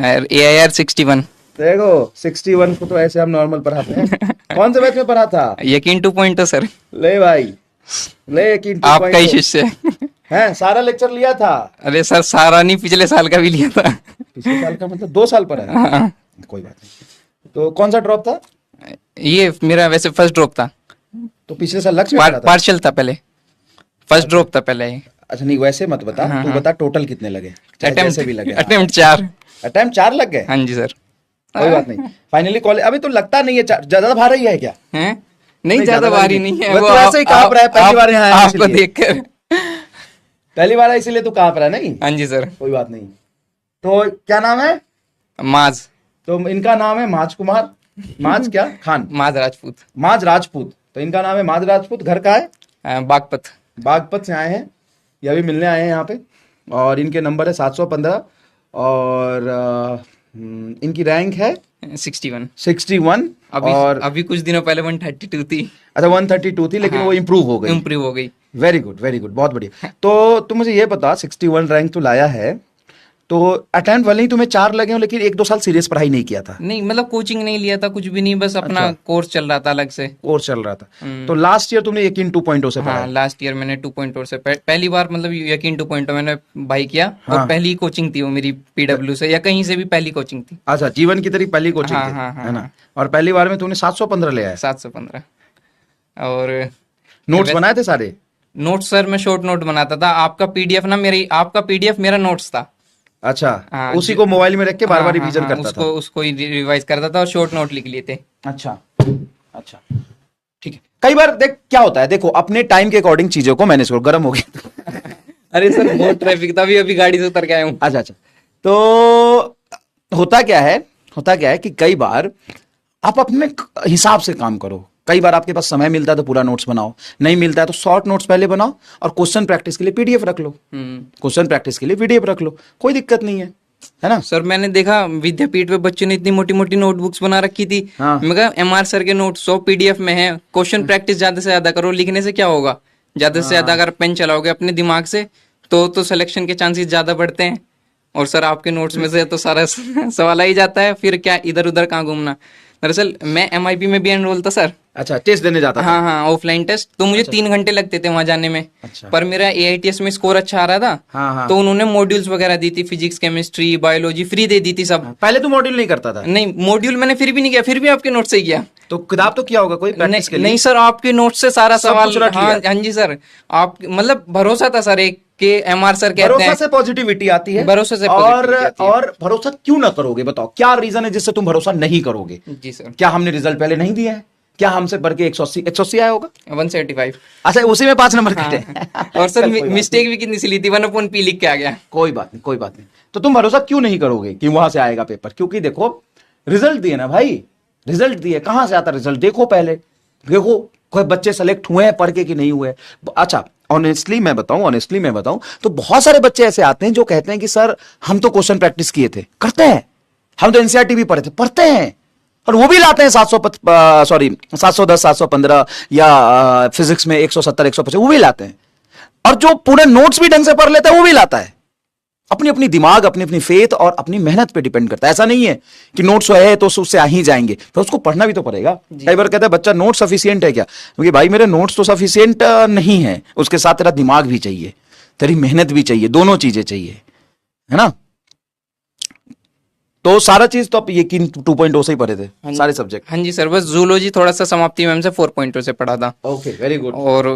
AIR 61। देखो 61 को तो ऐसे हम नॉर्मल पढ़ाते हैं। कौन से बैच में पढ़ा था? यकीन 2.0 सर। ले भाई, ले यकीन आपका ही शिष्य है। सारा लेक्चर लिया था? अरे सर सारा नहीं, पिछले साल का भी लिया था। पिछले साल का मतलब 2 साल पढ़ा है? हाँ। कोई बात नहीं। तो कौन सा ड्रॉप था? ये मेरा वैसे फर्स्ट ड्रॉप था। तो पिछले साल लक्ष्य में पढ़ा था? पार्शियल था पहले, फर्स्ट ड्रॉप था पहले। अच्छा नहीं वैसे मत बता, हाँ, तू हाँ। बता टोटल कितने लगे, चाहे जैसे भी लगे। अटेम्प्ट 4। अटेम्प्ट 4 लग गए? हाँ जी सर। कोई बात नहीं। फाइनली कॉलेज अभी तो लगता नहीं है ज्यादा भारी है क्या? हैं? नहीं ज्यादा भारी नहीं है, वो तो ऐसे ही कांप रहा है, पहली बार यहाँ आया आपको इसलिए। देखकर। पहली बार है इसीलिए तू कांप रहा है। नहीं हाँ जी सर। कोई बात नहीं। तो क्या नाम है? माज। तो इनका नाम है माज कुमार, माज क्या खान? माज राजपूत। माज राजपूत। तो इनका नाम है माज राजपूत। घर का है? बागपत। बागपत से आए हैं, ये अभी मिलने आए हैं यहाँ पे। और इनके नंबर है 715 और इनकी रैंक है 61। और अभी कुछ दिनों पहले 132 थी। अच्छा 132 थी, लेकिन हाँ, वो इम्प्रूव हो गई। इम्प्रूव हो गई। वेरी गुड, बहुत बढ़िया। तो तुम मुझे ये बता, 61 रैंक तो लाया है, तो अटेम्प्ट वाले ही तुम्हें 4 लगे हो, लेकिन 1-2 साल सीरियस पढ़ाई नहीं किया था? नहीं मतलब कोचिंग नहीं लिया था, कुछ भी नहीं, बस अपना अच्छा। कोर्स चल रहा था अलग से। कोर्स चल रहा था। तो लास्ट ईयर तुमने यकीन 2.0 से पढ़ा? हाँ लास्ट ईयर मैंने 2.0 से पहली बार मतलब यकीन 2.0 मैंने भाई किया। हाँ। और पहली कोचिंग थी वो मेरी PW से या कहीं से भी पहली कोचिंग थी। अच्छा, जीवन की तेरी पहली कोचिंग हाँ, थी, हाँ, हाँ, है ना? हाँ। और पहली बार में तूने 715 ले आया? 715। और नोट्स बनाए थे सारे? नोट सर मैं शॉर्ट नोट बनाता था। आपका PDF मेरा नोट्स था। अच्छा, हाँ, उसी को मोबाइल में रख के बार बार हाँ, रिवीजन हाँ, करता था? उसको ही रिवाइज करता था और शॉर्ट नोट लिख लिए थे। अच्छा अच्छा, ठीक है। कई बार देख क्या होता है, देखो अपने टाइम के अकॉर्डिंग चीजों को मैनेज करो। गर्म हो गया। अरे सर बहुत ट्रैफिक था, अभी गाड़ी से उतर के आया हूँ। अच्छा अच्छा, तो होता क्या है कि कई बार आप अपने हिसाब से काम करो। कई बार आपके पास समय मिलता है तो पूरा नोट्स बनाओ, नहीं मिलता है तो शॉर्ट नोट्स पहले बनाओ, और क्वेश्चन प्रैक्टिस के लिए PDF रख लो। क्वेश्चन प्रैक्टिस के लिए PDF रख लो, कोई दिक्कत नहीं है ना? सर मैंने देखा विद्यापीठ पे बच्चों ने इतनी मोटी मोटी नोटबुक्स बना रखी थी। हाँ। मैं कहा MR सर के नोट 100 PDF में है, क्वेश्चन प्रैक्टिस ज्यादा से ज्यादा करो, लिखने से क्या होगा? ज्यादा से ज्यादा अगर पेन चलाओगे अपने दिमाग से तो सिलेक्शन के चांसेस ज्यादा बढ़ते हैं। और सर आपके नोट्स में से तो सारा सवाल आ ही जाता है, फिर क्या इधर उधर कहाँ घूमना। दरअसल मैं MIP में भी एनरोल था सर। अच्छा, टेस्ट देने जाता था? हाँ हाँ, ऑफलाइन टेस्ट। तो मुझे 3 घंटे लगते थे वहां जाने में। अच्छा। पर मेरा AITS में स्कोर अच्छा आ रहा था। हाँ हाँ। तो उन्होंने मॉड्यूल्स वगैरह दी थी, फिजिक्स केमिस्ट्री बायोलॉजी फ्री दे दी थी सब। पहले तो मॉड्यूल नहीं करता था? नहीं मॉड्यूल मैंने फिर भी नहीं किया, फिर भी आपके नोट से किया। तो किताब तो किया होगा कोई प्रैक्टिस के लिए? नहीं सर, आपके नोट से सारा सब सवाल। कुछ रट हाँ लिया? हाँ जी सर, आप मतलब भरोसा था सर एक के MR सर कहते भरोसा हैं। से पॉजिटिविटी आती है। भरोसे से और positivity आती है। और भरोसा क्यों ना करोगे? बताओ क्या रीजन है जिससे तुम भरोसा नहीं करोगे? जी सर। क्या हमने रिजल्ट पहले नहीं दिया है? क्या हमसे बढ़ के 180 आया होगा? 175। अच्छा, उसी में 5 नंबर कटे। और सर कोई बात मिस्टेक भी कितनी सी ली थी, 1/P लिख के आ गया। कोई बात नहीं। तो तुम भरोसा क्यों नहीं करोगे कि वहां से आएगा पेपर? क्योंकि देखो रिजल्ट दिए ना भाई, रिजल्ट दिए, कहां से आता रिजल्ट? देखो पहले, देखो कोई बच्चे सेलेक्ट हुए हैं पढ़ के कि नहीं हुए। अच्छा, ऑनेस्टली मैं बताऊं तो बहुत सारे बच्चे ऐसे आते हैं जो कहते हैं कि सर हम तो क्वेश्चन प्रैक्टिस किए थे, करते हैं, हम तो NCERT भी पढ़े थे, पढ़ते हैं, और वो भी लाते हैं 710 715 या फिजिक्स में 170 150 वो भी लाते हैं। और जो पूरे नोट्स भी ढंग से पढ़ लेता है वो भी लाता है। अपनी अपनी दिमाग, अपनी अपनी फेथ और अपनी मेहनत पे डिपेंड करता है। ऐसा नहीं है कि नोट्स है तो उससे आ ही जाएंगे, तो उसको पढ़ना भी तो पड़ेगा। कई बार कहता है बच्चा नोट सफिशिएंट है क्या? क्योंकि भाई मेरे नोट्स तो सफिशिएंट नहीं है, उसके साथ तेरा दिमाग भी चाहिए, तेरी मेहनत भी चाहिए, दोनों चीजें चाहिए, है ना? तो सारा चीज तो आप यकीन 2.0 से ही पढ़े थे सारे सब्जेक्ट? हाँ जी सर, बस जूलॉजी थोड़ा सा समाप्ति मैम से 4.0 से पढ़ा था। Okay, very good. और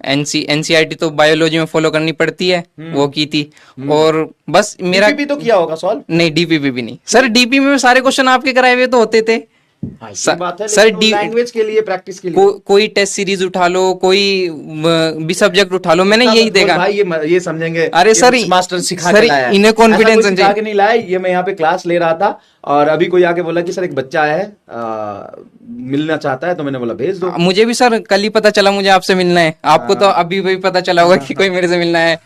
NCERT तो बायोलॉजी में फॉलो करनी पड़ती है, वो की थी। और बस मेरा DPP तो किया होगा सॉल्व? नहीं, DPP भी नहीं सर। DPP में सारे क्वेश्चन आपके कराए हुए तो होते थे। बात है, सर लैंग्वेज के लिए प्रैक्टिस के लिए कोई टेस्ट सीरीज उठा लो, कोई भी सब्जेक्ट उठा लो, मैंने यही देखा। भाई ये समझेंगे, अरे सर मास्टर सिखा सर के लाया है, इन्हें कॉन्फिडेंस सिखा के नहीं लाया। ये मैं यहाँ पे क्लास ले रहा था और अभी कोई आके बोला कि सर एक बच्चा है मिलना चाहता है, तो मैंने बोला भेज दो। मुझे भी सर कल ही पता चला मुझे आपसे मिलना है। आपको तो अभी भी पता चला होगा कि कोई मेरे से मिलना है,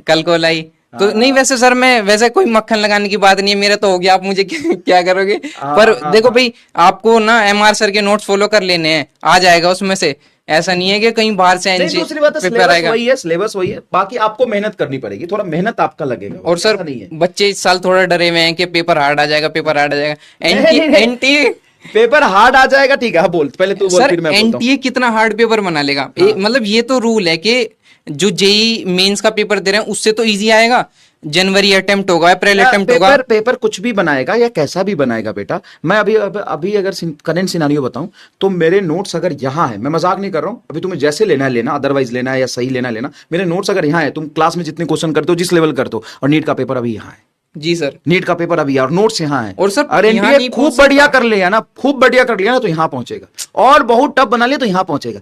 कल को लाई तो नहीं। वैसे सर मैं वैसे कोई मक्खन लगाने की बात नहीं है, मेरा तो हो गया, आप मुझे क्या करोगे? पर देखो भाई, आपको ना MR सर के नोट्स फॉलो कर लेने हैं, आ जाएगा उसमें से। ऐसा नहीं है कि कहीं बाहर से नहीं, दूसरी बात है पेपर सिलेबस आएगा। वही है, सिलेबस वही है, बाकी आपको मेहनत करनी पड़ेगी, थोड़ा मेहनत आपका लगेगा और सर ऐसा नहीं है। बच्चे इस साल थोड़ा डरे हुए हैं कि पेपर हार्ड आ जाएगा, पेपर हार्ड आ जाएगा। नहीं, नहीं। एनटीए पेपर हार्ड आ जाएगा, ठीक है, हाँ बोल, पहले तू बोल सर, फिर मैं बोलता हूँ। एनटीए कितना हार्ड पेपर बना लेगा? मतलब ये तो रूल है कि जो जेई मेंस का पेपर दे रहे हैं उससे तो इजी आएगा। जनवरी अटेम्प्ट होगा, अप्रैल अटेम्प्ट होगा। पेपर कुछ भी बनाएगा या कैसा भी बनाएगा बेटा, मैं अभी अगर करंट सिनारियो बताऊं तो मेरे नोट्स अगर यहाँ है, मैं मजाक नहीं कर रहा हूं, अभी तुम्हें जैसे लेना है लेना, अदरवाइज लेना है या सही लेना है लेना, मेरे नोट्स अगर यहाँ है, तुम क्लास में जितने क्वेश्चन करते हो जिस लेवल करते हो, और नीट का पेपर अभी यहाँ है, जी सर। नीट का पेपर अभी और नोट्स यहाँ है, और सर और यहाँ एनटीए नहीं खूब पहुंच बढ़िया कर लिया ना, खूब बढ़िया कर लिया ना तो यहाँ पहुंचेगा, और बहुत टफ बना लिया तो यहाँ पहुंचेगा।